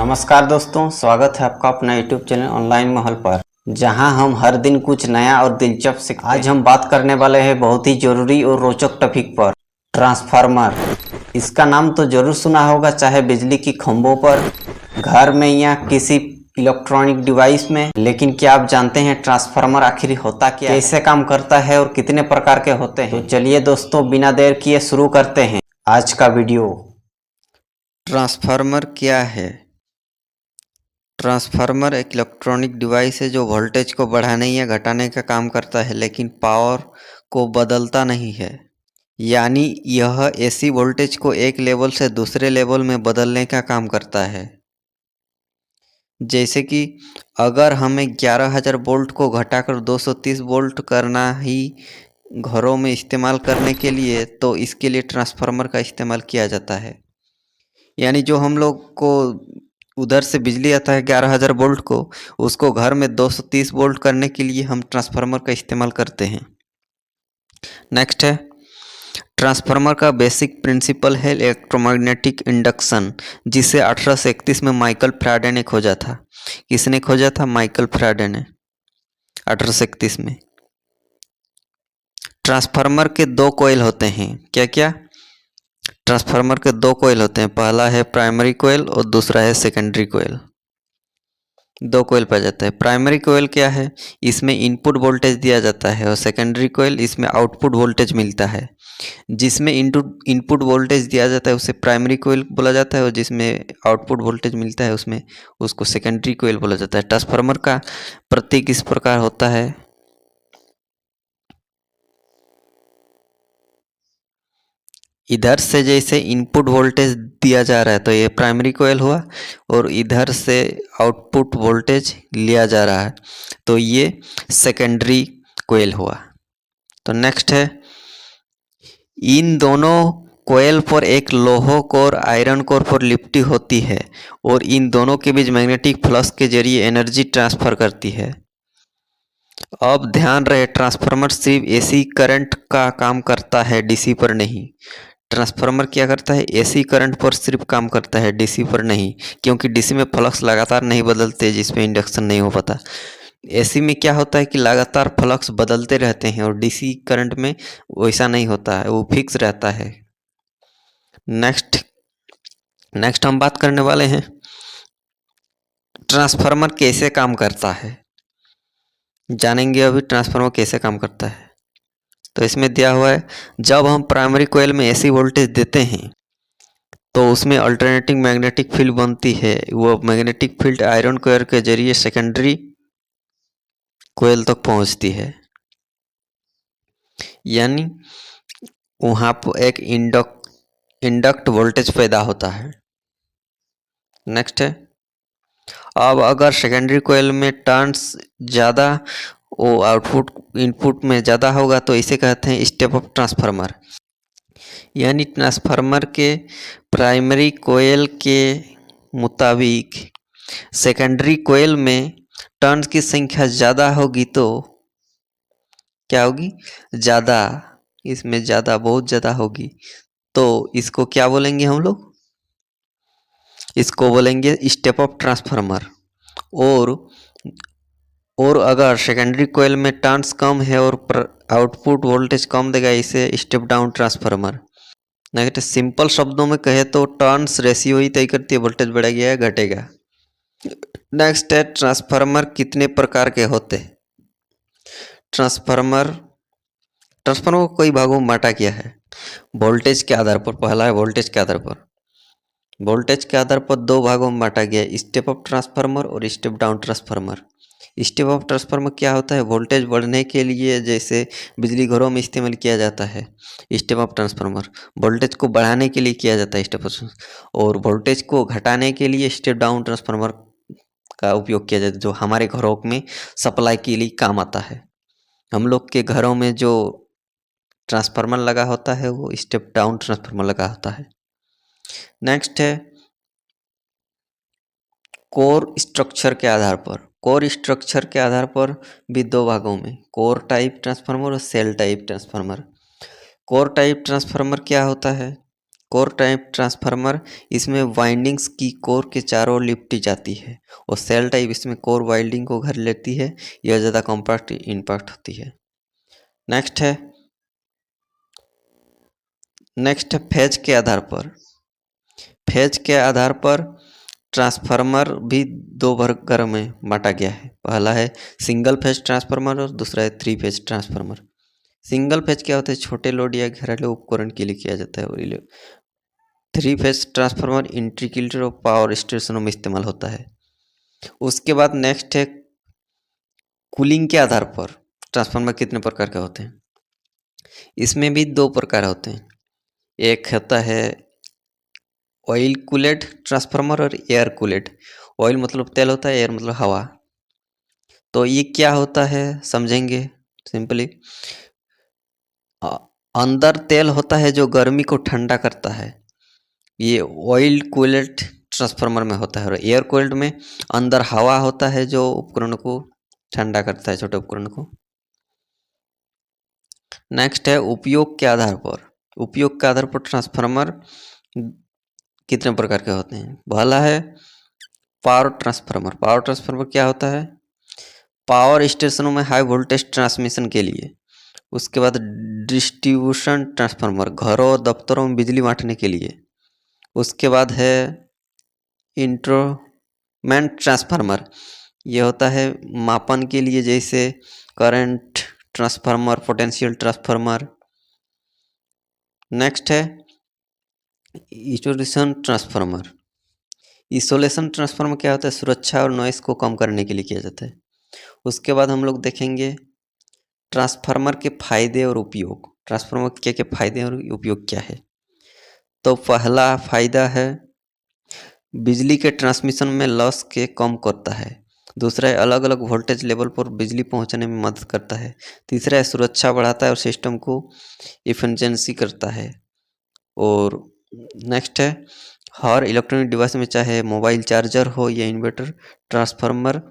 नमस्कार दोस्तों, स्वागत है आपका अपना यूट्यूब चैनल ऑनलाइन माहौल पर, जहां हम हर दिन कुछ नया और दिलचस्प सीखते हैं। आज हम बात करने वाले हैं बहुत ही जरूरी और रोचक टॉपिक पर, ट्रांसफार्मर। इसका नाम तो जरूर सुना होगा, चाहे बिजली की खंभों पर, घर में या किसी इलेक्ट्रॉनिक डिवाइस में। लेकिन क्या आप जानते हैं ट्रांसफार्मर आखिर होता क्या है, कैसे काम करता है और कितने प्रकार के होते हैं? तो चलिए दोस्तों, बिना देर किए शुरू करते हैं आज का वीडियो। ट्रांसफार्मर क्या है? ट्रांसफार्मर एक इलेक्ट्रॉनिक डिवाइस है जो वोल्टेज को बढ़ाने या घटाने का काम करता है, लेकिन पावर को बदलता नहीं है। यानी यह एसी वोल्टेज को एक लेवल से दूसरे लेवल में बदलने का काम करता है। जैसे कि अगर हमें 11,000 वोल्ट को घटाकर 230 वोल्ट करना ही घरों में इस्तेमाल करने के लिए, तो इसके लिए ट्रांसफार्मर का इस्तेमाल किया जाता है। यानी जो हम लोग को उधर से बिजली आता है 11,000 वोल्ट को, उसको घर में 230 वोल्ट करने के लिए हम ट्रांसफार्मर का इस्तेमाल करते हैं। नेक्स्ट है, ट्रांसफार्मर का बेसिक प्रिंसिपल है इलेक्ट्रोमैग्नेटिक इंडक्शन, जिसे 1831 में माइकल फैराडे ने खोजा था। किसने खोजा था? माइकल फैराडे ने 1831 में। ट्रांसफार्मर के दो कॉइल होते हैं। क्या क्या? ट्रांसफार्मर के दो कॉइल होते हैं, पहला है प्राइमरी कॉइल और दूसरा है सेकेंडरी कॉइल। दो कॉइल पाया जाता है। प्राइमरी कॉइल क्या है? इसमें इनपुट वोल्टेज दिया जाता है, और सेकेंडरी कॉइल इसमें आउटपुट वोल्टेज मिलता है। जिसमें इनपुट वोल्टेज दिया जाता है उसे प्राइमरी कॉइल बोला जाता है, और जिसमें आउटपुट वोल्टेज मिलता है उसको सेकेंडरी कॉइल बोला जाता है। ट्रांसफार्मर का प्रतीक इस प्रकार होता है। इधर से जैसे इनपुट वोल्टेज दिया जा रहा है तो ये प्राइमरी कॉइल हुआ, और इधर से आउटपुट वोल्टेज लिया जा रहा है तो ये सेकेंडरी कॉइल हुआ। तो नेक्स्ट है, इन दोनों कॉइल पर एक लोह कोर आयरन कोर पर लिपटी होती है, और इन दोनों के बीच मैग्नेटिक फ्लक्स के जरिए एनर्जी ट्रांसफर करती है। अब ध्यान रहे, ट्रांसफार्मर सिर्फ एसी करंट का काम करता है, डीसी पर नहीं। ट्रांसफार्मर क्या करता है? एसी करंट पर सिर्फ काम करता है, डीसी पर नहीं, क्योंकि डीसी में फ्लक्स लगातार नहीं बदलते, जिसमें इंडक्शन नहीं हो पाता। एसी में क्या होता है कि लगातार फ्लक्स बदलते रहते हैं, और डीसी करंट में वैसा नहीं होता है, वो फिक्स रहता है। नेक्स्ट हम बात करने वाले हैं ट्रांसफार्मर कैसे काम करता है। जानेंगे अभी ट्रांसफार्मर कैसे काम करता है। तो इसमें दिया हुआ है, जब हम प्राइमरी कॉइल में एसी वोल्टेज देते हैं तो उसमें अल्टरनेटिंग मैग्नेटिक फील्ड बनती है। वो मैग्नेटिक फील्ड आयरन कोर के जरिए सेकेंडरी कॉइल तक पहुंचती है, यानी वहां पर एक इंडक्ट वोल्टेज पैदा होता है। नेक्स्ट है, अब अगर सेकेंडरी कॉइल में टर्न्स ज़्यादा, वो आउटपुट इनपुट में ज़्यादा होगा, तो इसे कहते हैं स्टेप अप ट्रांसफार्मर। यानी ट्रांसफार्मर के प्राइमरी कोयल के मुताबिक सेकेंडरी कोयल में टर्न्स की संख्या ज़्यादा होगी तो क्या होगी? ज़्यादा, इसमें ज़्यादा, बहुत ज़्यादा होगी, तो इसको क्या बोलेंगे हम लोग? इसको बोलेंगे स्टेप अप ट्रांसफार्मर। और अगर सेकेंडरी कोयल में टर्न्स कम है और आउटपुट वोल्टेज कम देगा, इसे step down transformer. Next, simple शब्दों में कहे तो टर्न्स रेशियो ही तय करती है वोल्टेज बढ़ेगा या घटेगा। नेक्स्ट है, ट्रांसफार्मर कितने प्रकार के होते हैं। ट्रांसफार्मर को कई भागों में बांटा गया है वोल्टेज के आधार पर। पहला है वोल्टेज के आधार पर। वोल्टेज के आधार पर दो भागों में बांटा गया है, स्टेप अप ट्रांसफार्मर और step down transformer. Step up transformer क्या होता है? वोल्टेज बढ़ने के लिए जैसे बिजली घरों में इस्तेमाल किया जाता है स्टेप अप ट्रांसफार्मर, वोल्टेज को बढ़ाने के लिए किया जाता है स्टेप अप, और वोल्टेज को घटाने के लिए स्टेप डाउन ट्रांसफार्मर का उपयोग किया जाता है, जो हमारे घरों में सप्लाई के लिए काम आता है। हम लोग के घरों में जो ट्रांसफार्मर लगा होता है वो स्टेप डाउन ट्रांसफार्मर लगा होता है। नेक्स्ट है, कोर स्ट्रक्चर के आधार पर। कोर स्ट्रक्चर के आधार पर भी दो भागों में, कोर टाइप ट्रांसफार्मर और shell type transformer. Core type transformer क्या होता है? कोर टाइप ट्रांसफार्मर, इसमें वाइंडिंग्स की कोर के चारों ओर लिपटी जाती है, और सेल टाइप इसमें कोर वाइंडिंग को घर लेती है, यह ज़्यादा कॉम्पैक्ट इम्पैक्ट होती है। नेक्स्ट है फेज के आधार पर। फेज के आधार पर ट्रांसफार्मर भी दो वर्ग में बांटा गया है। पहला है सिंगल फेज ट्रांसफार्मर और दूसरा है 3 फेज ट्रांसफार्मर। सिंगल फेज क्या होता है, छोटे लोड या घरेलू उपकरण के लिए किया जाता है, और 3 फेज ट्रांसफार्मर इंटीग्रेटेड और पावर स्टेशनों में इस्तेमाल होता है। उसके बाद नेक्स्ट है कूलिंग के आधार पर ट्रांसफार्मर कितने प्रकार के होते हैं। इसमें भी 2 प्रकार होते हैं, एक होता है ऑयल कूलेड ट्रांसफार्मर और एयर कूलेड। ऑयल मतलब तेल होता है, एयर मतलब हवा। तो ये क्या होता है समझेंगे सिंपली। अंदर तेल होता है जो गर्मी को ठंडा करता है, ये ऑयल कूलेड ट्रांसफार्मर में होता है। और एयर कूल्ड में अंदर हवा होता है जो उपकरण को ठंडा करता है, छोटे उपकरण को। नेक्स्ट है उपयोग के आधार पर। उपयोग के आधार पर ट्रांसफार्मर कितने प्रकार के होते हैं। पहला है पावर ट्रांसफार्मर। पावर ट्रांसफार्मर क्या होता है, पावर स्टेशनों में हाई वोल्टेज ट्रांसमिशन के लिए। उसके बाद डिस्ट्रीब्यूशन ट्रांसफार्मर, घरों और दफ्तरों में बिजली बांटने के लिए। उसके बाद है इंस्ट्रूमेंट ट्रांसफार्मर, ये होता है मापन के लिए, जैसे current transformer, potential transformer. Next है आइसोलेशन ट्रांसफार्मर। आइसोलेशन ट्रांसफार्मर क्या होता है, सुरक्षा और नॉइस को कम करने के लिए किया जाता है। उसके बाद हम लोग देखेंगे ट्रांसफार्मर के फायदे और उपयोग। ट्रांसफार्मर के क्या फायदे और उपयोग क्या है। तो पहला फायदा है बिजली के ट्रांसमिशन में लॉस के कम करता है। दूसरा है अलग अलग वोल्टेज लेवल पर बिजली पहुंचाने में मदद करता है। तीसरा है सुरक्षा बढ़ाता है और सिस्टम को इफिशिएंसी करता है। और नेक्स्ट है हर इलेक्ट्रॉनिक डिवाइस में, चाहे मोबाइल चार्जर हो या इन्वर्टर, ट्रांसफार्मर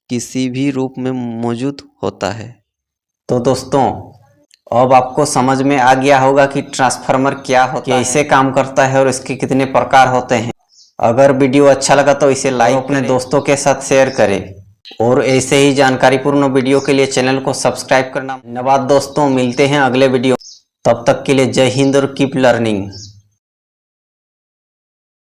किसी भी रूप में मौजूद होता है। तो दोस्तों अब आपको समझ में आ गया होगा कि ट्रांसफार्मर क्या होता है, कैसे काम करता है और इसके कितने प्रकार होते हैं। अगर वीडियो अच्छा लगा तो इसे लाइक अपने दोस्तों के साथ शेयर करें, और ऐसे ही जानकारीपूर्ण वीडियो के लिए चैनल को सब्सक्राइब करना। धन्यवाद दोस्तों, मिलते हैं अगले वीडियो। तब तक के लिए जय हिंद और कीप लर्निंग।